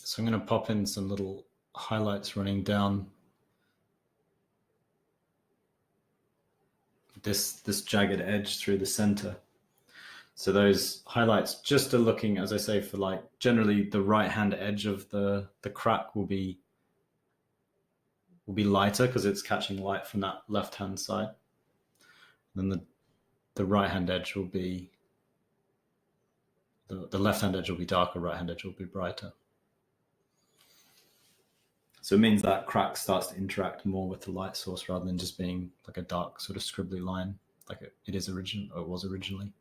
So I'm going to pop in some little highlights running down this jagged edge through the center. So those highlights just are looking, as I say, for like generally the right hand edge of the crack will be lighter because it's catching light from that left hand side. Then the right hand edge will be the left hand edge will be darker, right hand edge will be brighter. So it means that crack starts to interact more with the light source rather than just being like a dark sort of scribbly line like it was originally.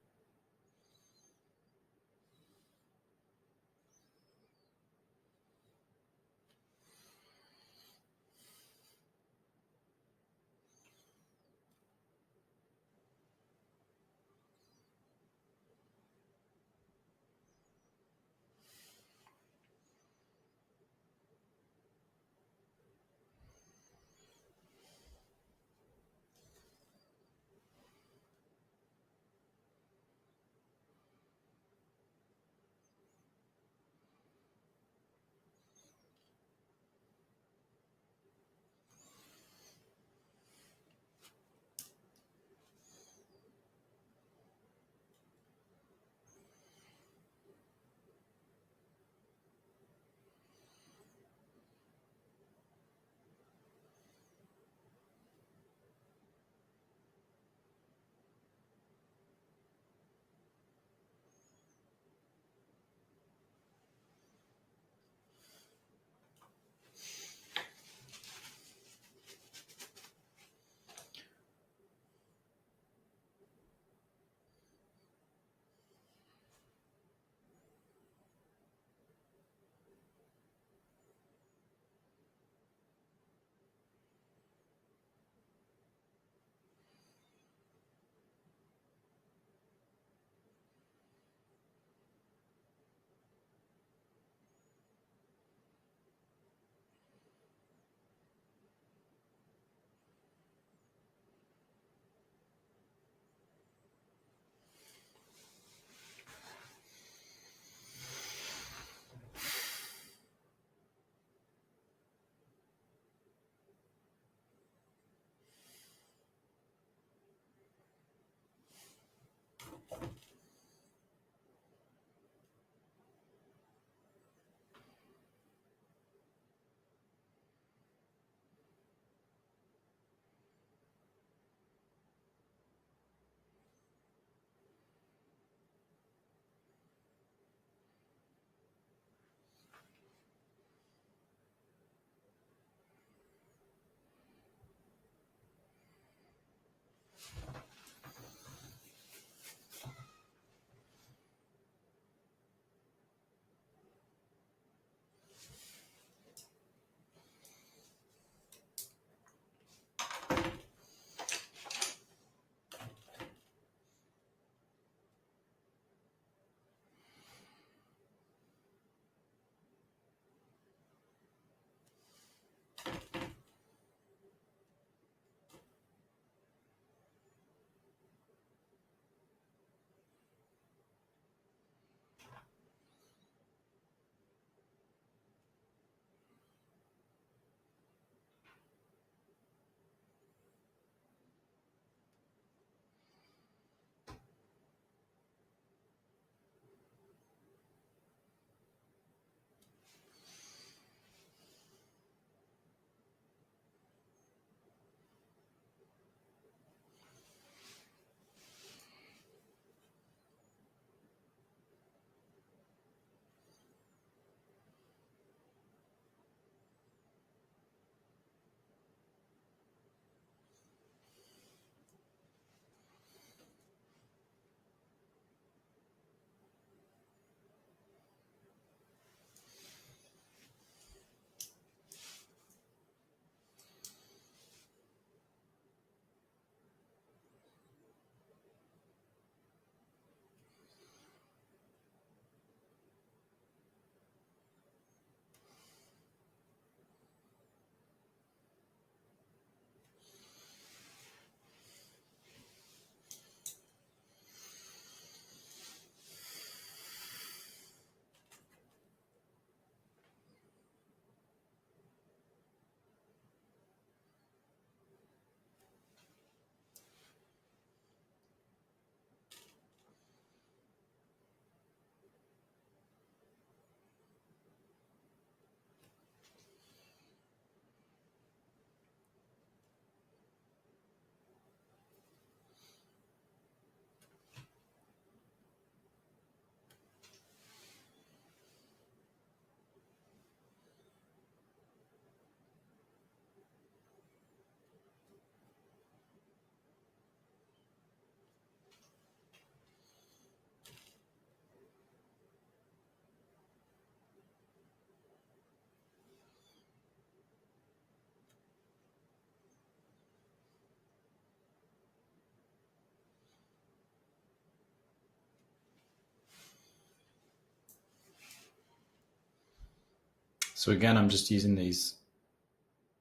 So again, I'm just using these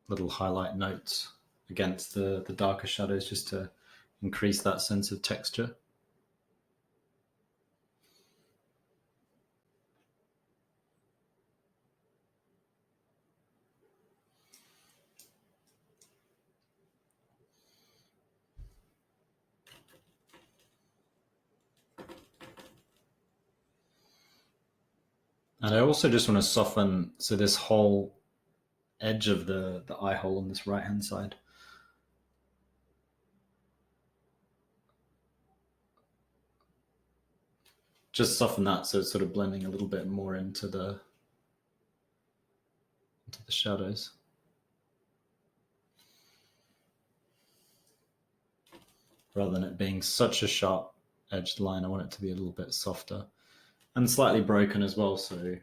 little highlight notes against the darker shadows just to increase that sense of texture. And I also just want to soften, so this whole edge of the eye hole on this right hand side, just soften that so it's sort of blending a little bit more into the shadows. Rather than it being such a sharp edged line, I want it to be a little bit softer and slightly broken as well, so a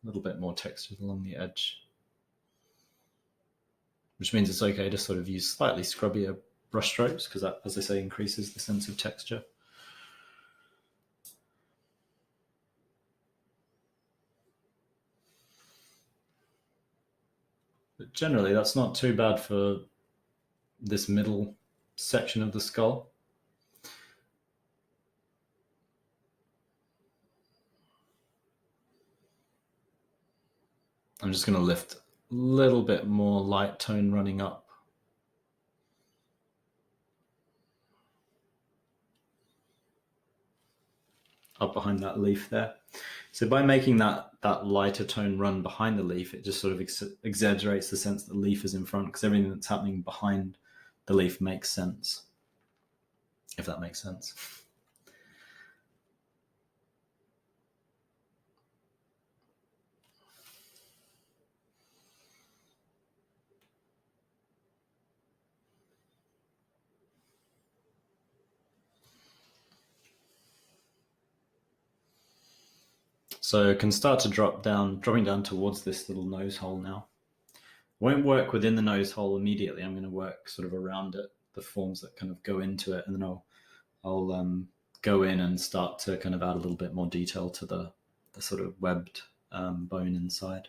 little bit more texture along the edge. Which means it's okay to sort of use slightly scrubbier brush strokes because that, as I say, increases the sense of texture. But generally, that's not too bad for this middle section of the skull. I'm just going to lift a little bit more light tone running up. Up behind that leaf there. So by making that lighter tone run behind the leaf, it just sort of exaggerates the sense that the leaf is in front, because everything that's happening behind the leaf makes sense, if that makes sense. So I can start to dropping down towards this little nose hole now. Won't work within the nose hole immediately. I'm going to work sort of around it, the forms that kind of go into it, and then I'll go in and start to kind of add a little bit more detail to the sort of webbed bone inside.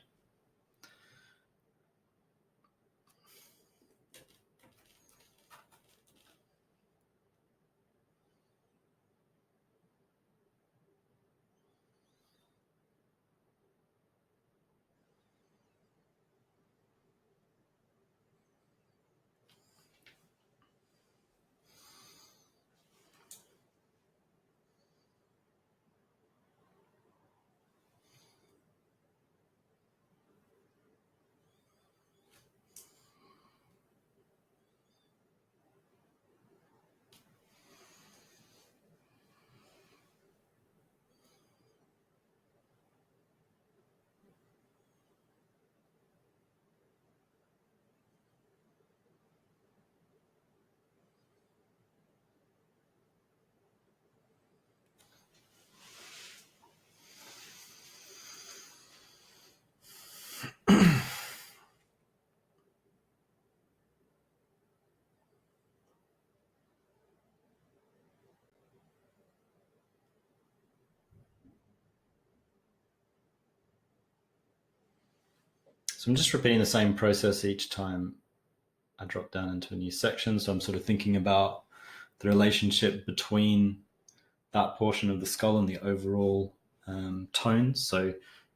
So I'm just repeating the same process each time I drop down into a new section. So I'm sort of thinking about the relationship between that portion of the skull and the overall tone. So,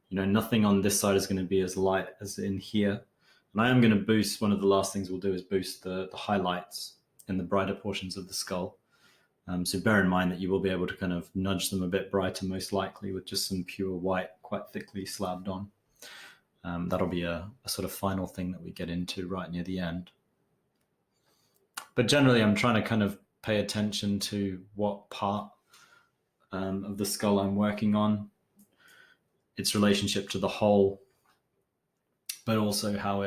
nothing on this side is going to be as light as in here. And I am going to boost, one of the last things we'll do is boost the highlights in the brighter portions of the skull. So bear in mind that you will be able to kind of nudge them a bit brighter, most likely, with just some pure white, quite thickly slabbed on. That'll be a sort of final thing that we get into right near the end. But generally, I'm trying to kind of pay attention to what part of the skull I'm working on, its relationship to the whole, but also how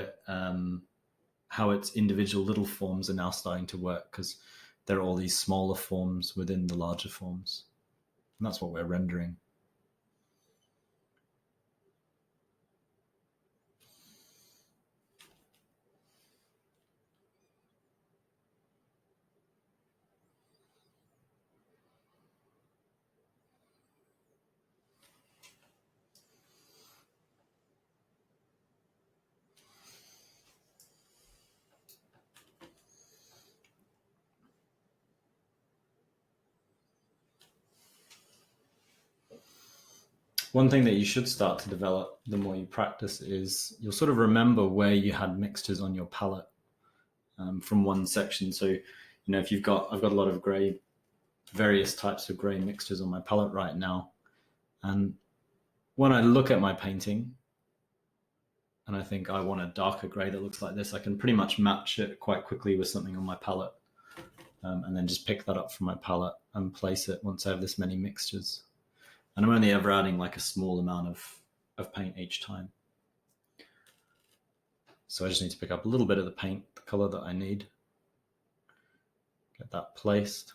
its individual little forms are now starting to work, because there are all these smaller forms within the larger forms. And that's what we're rendering. One thing that you should start to develop the more you practice is you'll sort of remember where you had mixtures on your palette from one section. So, if I've got a lot of gray, various types of gray mixtures on my palette right now. And when I look at my painting and I think I want a darker gray that looks like this, I can pretty much match it quite quickly with something on my palette. And then just pick that up from my palette and place it once I have this many mixtures. And I'm only ever adding like a small amount of paint each time. So I just need to pick up a little bit of the paint, the color that I need, get that placed.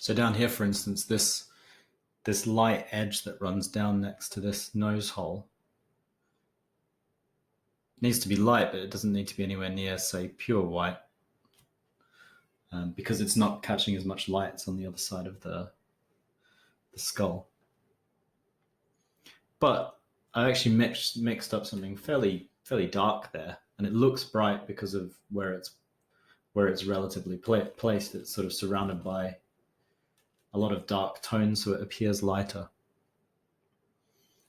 So down here, for instance, this light edge that runs down next to this nose hole needs to be light, but it doesn't need to be anywhere near, say, pure white, because it's not catching as much light. It's on the other side of the skull. But I actually mixed up something fairly dark there, and it looks bright because of where it's relatively placed. It's sort of surrounded by a lot of dark tones, so it appears lighter.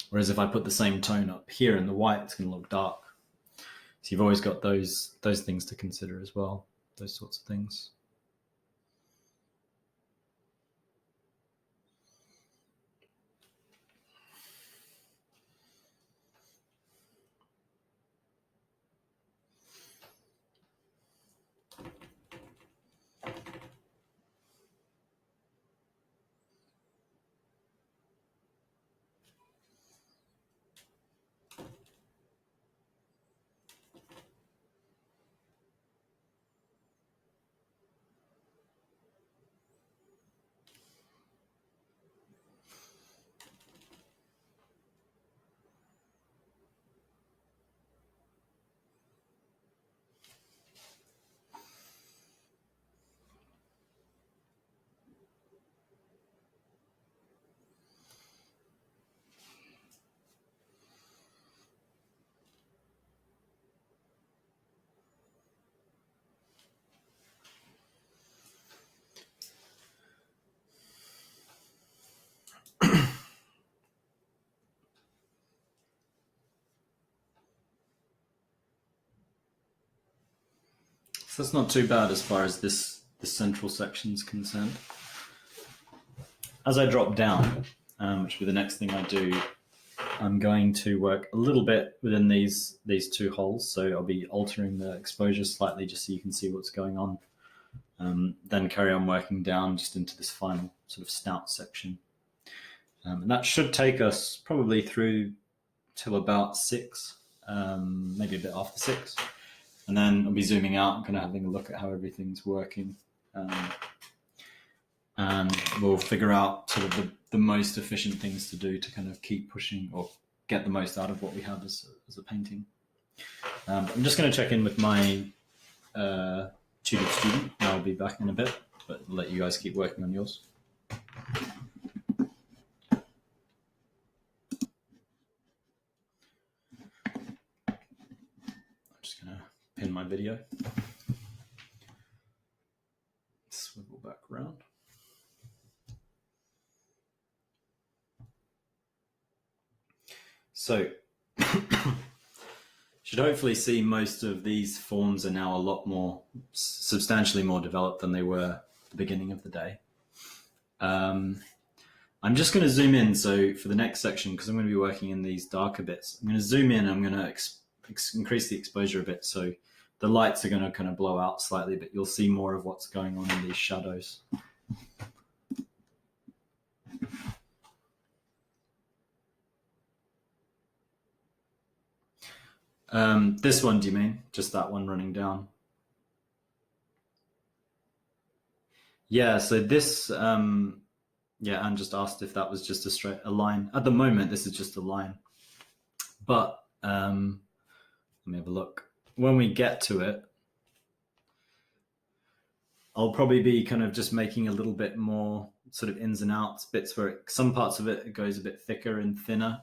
Whereas if I put the same tone up here in the white, it's going to look dark. So you've always got those things to consider as well, those sorts of things. So that's not too bad as far as this central section is concerned. As I drop down, which will be the next thing I do, I'm going to work a little bit within these two holes. So I'll be altering the exposure slightly just so you can see what's going on. Then carry on working down just into this final sort of snout section. And that should take us probably through till about 6, maybe a bit after 6. And then I'll be zooming out and kind of having a look at how everything's working. And we'll figure out sort of the most efficient things to do to kind of keep pushing or get the most out of what we have as a painting. I'm just going to check in with my tutored student, and I'll be back in a bit, but I'll let you guys keep working on yours. I'm just going to pin my video. Swivel back around. So, should hopefully see most of these forms are now a lot more, substantially more developed than they were at the beginning of the day. I'm just going to zoom in. So for the next section, because I'm going to be working in these darker bits, I'm going to zoom in. I'm going to increase the exposure a bit. So the lights are going to kind of blow out slightly, but you'll see more of what's going on in these shadows. This one, do you mean? Just that one running down? Yeah, so this, yeah, Anne just asked if that was just a line. At the moment, this is just a line. But let me have a look. When we get to it, I'll probably be kind of just making a little bit more sort of ins and outs, bits where some parts of it goes a bit thicker and thinner.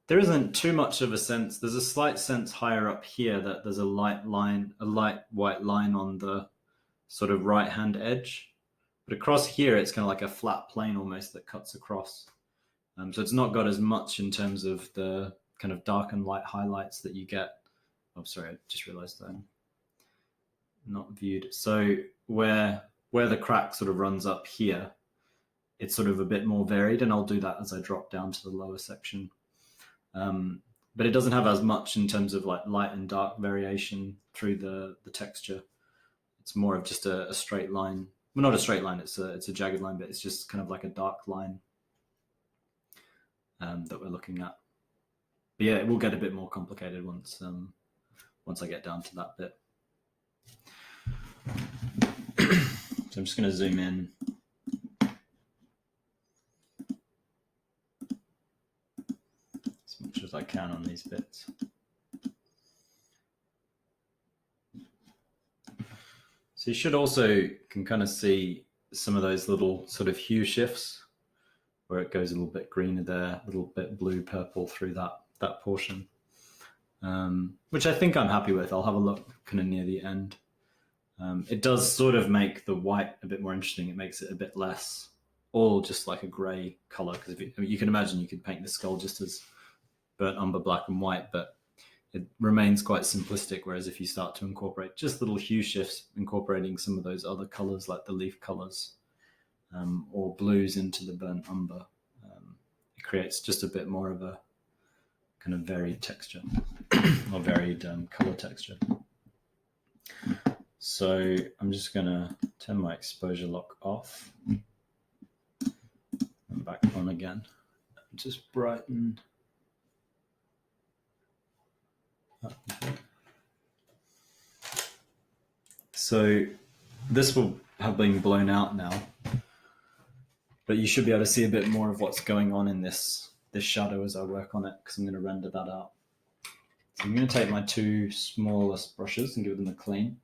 There isn't too much of a sense. There's a slight sense higher up here that there's a light white line on the sort of right-hand edge. But across here, it's kind of like a flat plane almost that cuts across. So it's not got as much in terms of the kind of dark and light highlights that you get. Oh, sorry, I just realized that I'm not viewed. So where the crack sort of runs up here, it's sort of a bit more varied, and I'll do that as I drop down to the lower section. But it doesn't have as much in terms of like light and dark variation through the texture. It's more of just a straight line. Well, not a straight line, it's a jagged line, but it's just kind of like a dark line that we're looking at. But yeah, it will get a bit more complicated once I get down to that bit. So I'm just going to zoom in. As much as I can on these bits. So you should also can kind of see some of those little sort of hue shifts where it goes a little bit greener there, a little bit blue, purple through that portion, which I think I'm happy with. I'll have a look kind of near the end. It does sort of make the white a bit more interesting. It makes it a bit less all just like a grey colour, because you can imagine you could paint the skull just as burnt umber, black and white, but it remains quite simplistic, whereas if you start to incorporate just little hue shifts, incorporating some of those other colors like the leaf colors or blues into the burnt umber, it creates just a bit more of a kind of varied texture or varied color texture. So I'm just going to turn my exposure lock off and back on again. Just brighten. So this will have been blown out now, but you should be able to see a bit more of what's going on in this shadow as I work on it, because I'm going to render that out. So I'm going to take my two smallest brushes and give them a clean.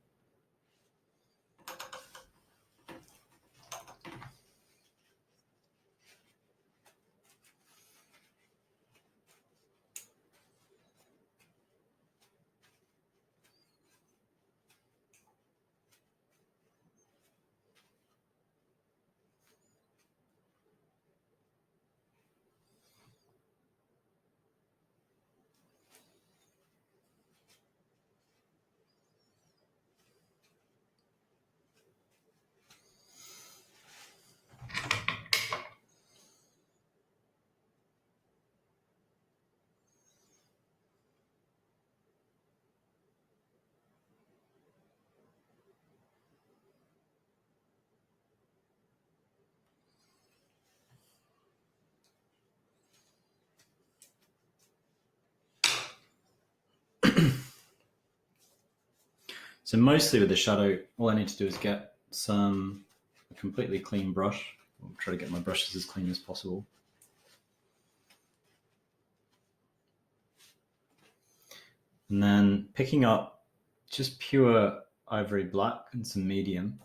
So mostly with the shadow, all I need to do is get a completely clean brush. I'll try to get my brushes as clean as possible. And then picking up just pure ivory black and some medium.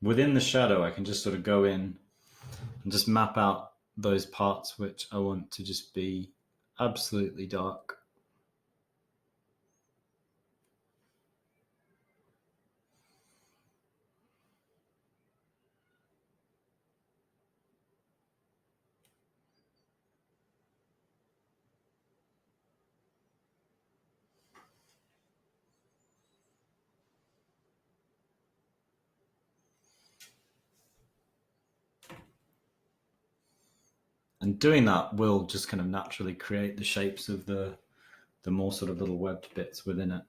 Within the shadow, I can just sort of go in and just map out those parts which I want to just be absolutely dark. And doing that will just kind of naturally create the shapes of the more sort of little webbed bits within it.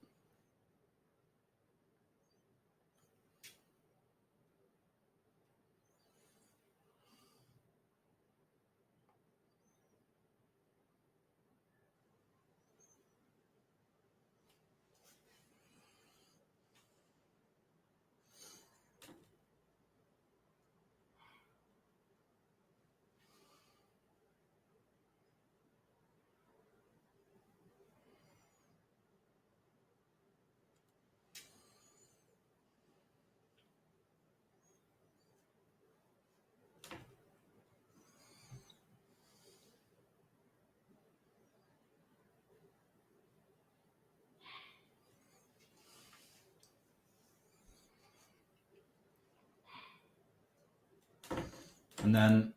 And then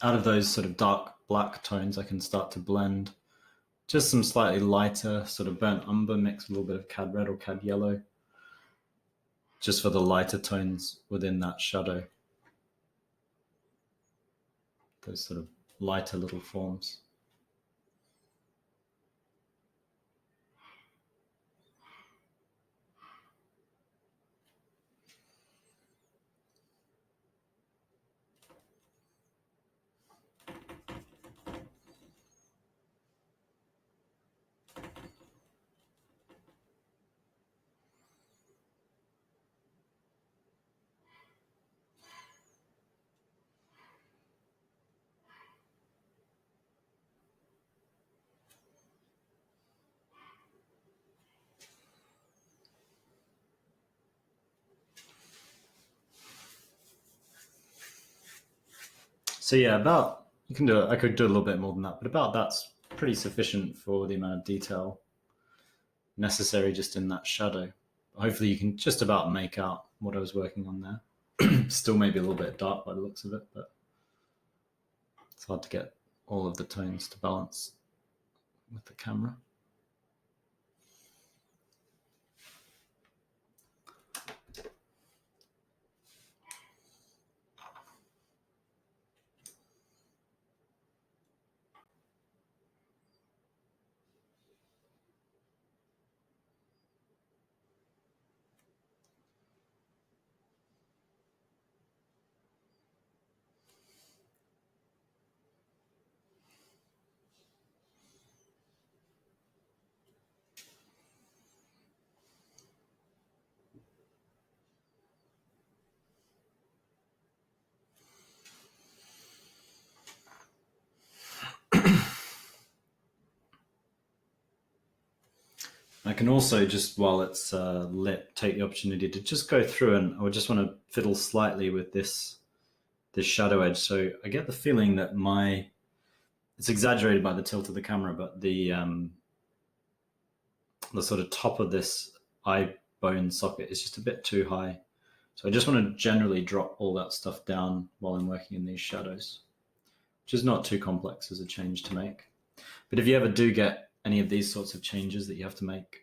out of those sort of dark black tones, I can start to blend just some slightly lighter sort of burnt umber mixed with a little bit of cad red or cad yellow, just for the lighter tones within that shadow. Those sort of lighter little forms. So yeah, about you can do it. I could do a little bit more than that, but about that's pretty sufficient for the amount of detail necessary just in that shadow. Hopefully you can just about make out what I was working on there. Still maybe a little bit dark by the looks of it, but it's hard to get all of the tones to balance with the camera. I can also just, while it's lit, take the opportunity to just go through, and I would just want to fiddle slightly with this shadow edge. So I get the feeling that it's exaggerated by the tilt of the camera, but the sort of top of this eye bone socket is just a bit too high. So I just want to generally drop all that stuff down while I'm working in these shadows, which is not too complex as a change to make. But if you ever do get any of these sorts of changes that you have to make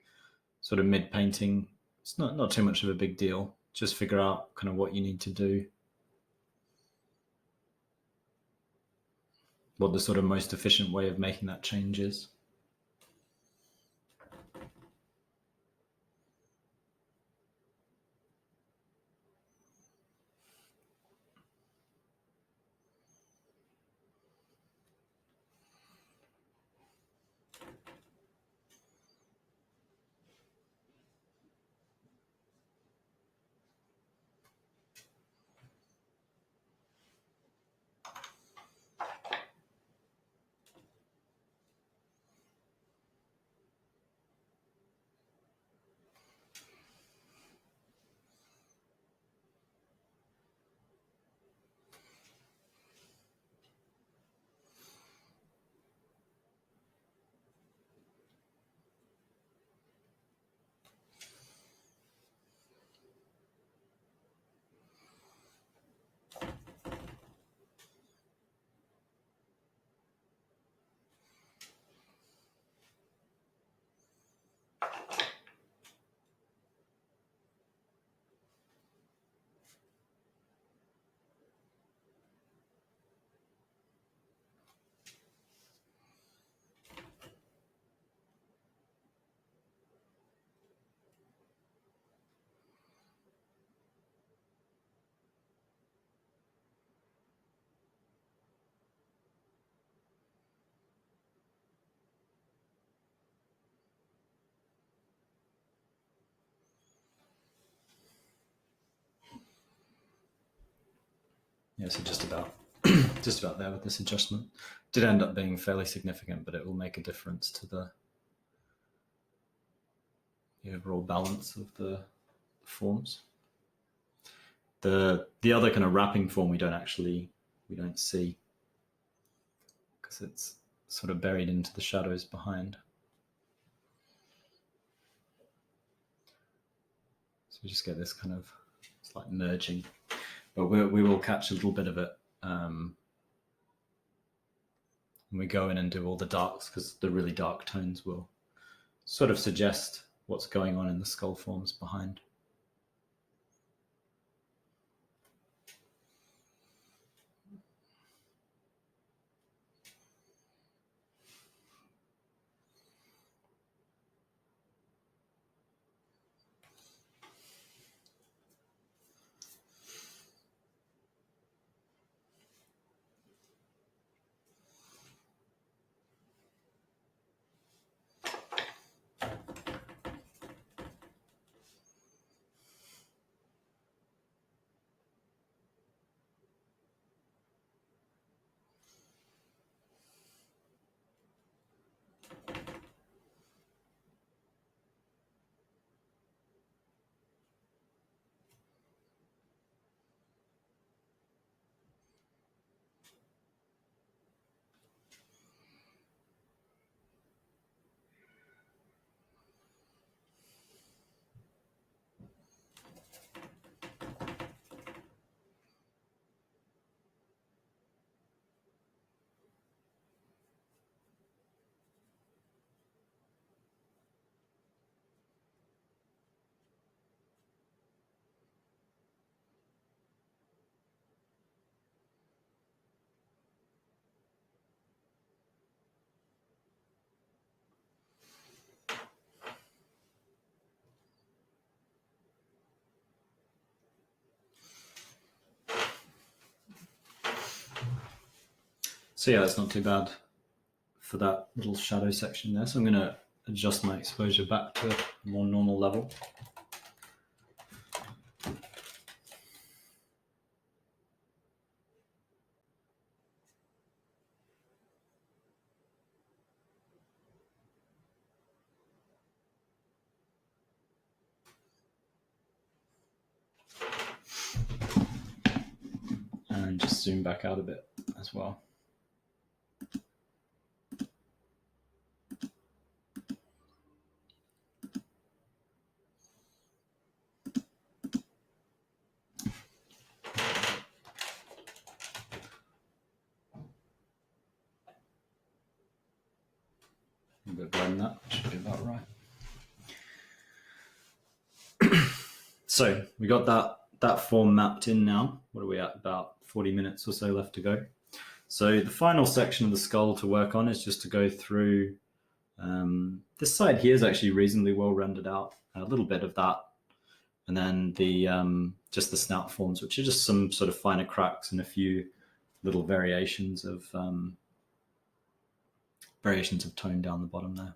sort of mid-painting, it's not too much of a big deal. Just figure out kind of what you need to do, what the sort of most efficient way of making that change is. Yeah, so just about just about there with this adjustment. Did end up being fairly significant, but it will make a difference to the overall balance of the forms. The other kind of wrapping form we don't see because it's sort of buried into the shadows behind. So we just get this kind of, it's like merging, but we will catch a little bit of it when we go in and do all the darks, because the really dark tones will sort of suggest what's going on in the skull forms behind. So yeah, that's not too bad for that little shadow section there. So I'm going to adjust my exposure back to a more normal level. And just zoom back out a bit as well. A bit blend that, should be about right. So we got that form mapped in now. What are we at? About 40 minutes or so left to go. So the final section of the skull to work on is just to go through. This side here is actually reasonably well rendered out. A little bit of that, and then the just the snout forms, which are just some sort of finer cracks and a few little variations of tone down the bottom there.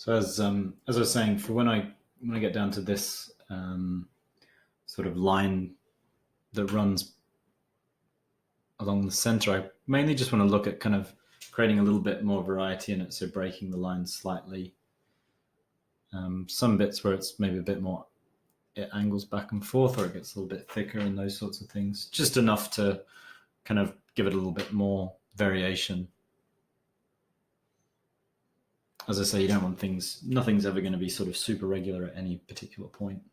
So as I was saying, for when I get down to this sort of line that runs along the center, I mainly just want to look at kind of creating a little bit more variety in it, so breaking the line slightly. Some bits where it's maybe a bit more, it angles back and forth, or it gets a little bit thicker and those sorts of things. Just enough to kind of give it a little bit more variation. As I say, you don't want things, nothing's ever going to be sort of super regular at any particular point.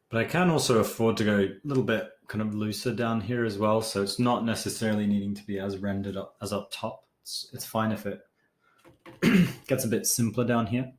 But I can also afford to go a little bit kind of looser down here as well. So it's not necessarily needing to be as rendered up as up top. It's fine if it gets a bit simpler down here.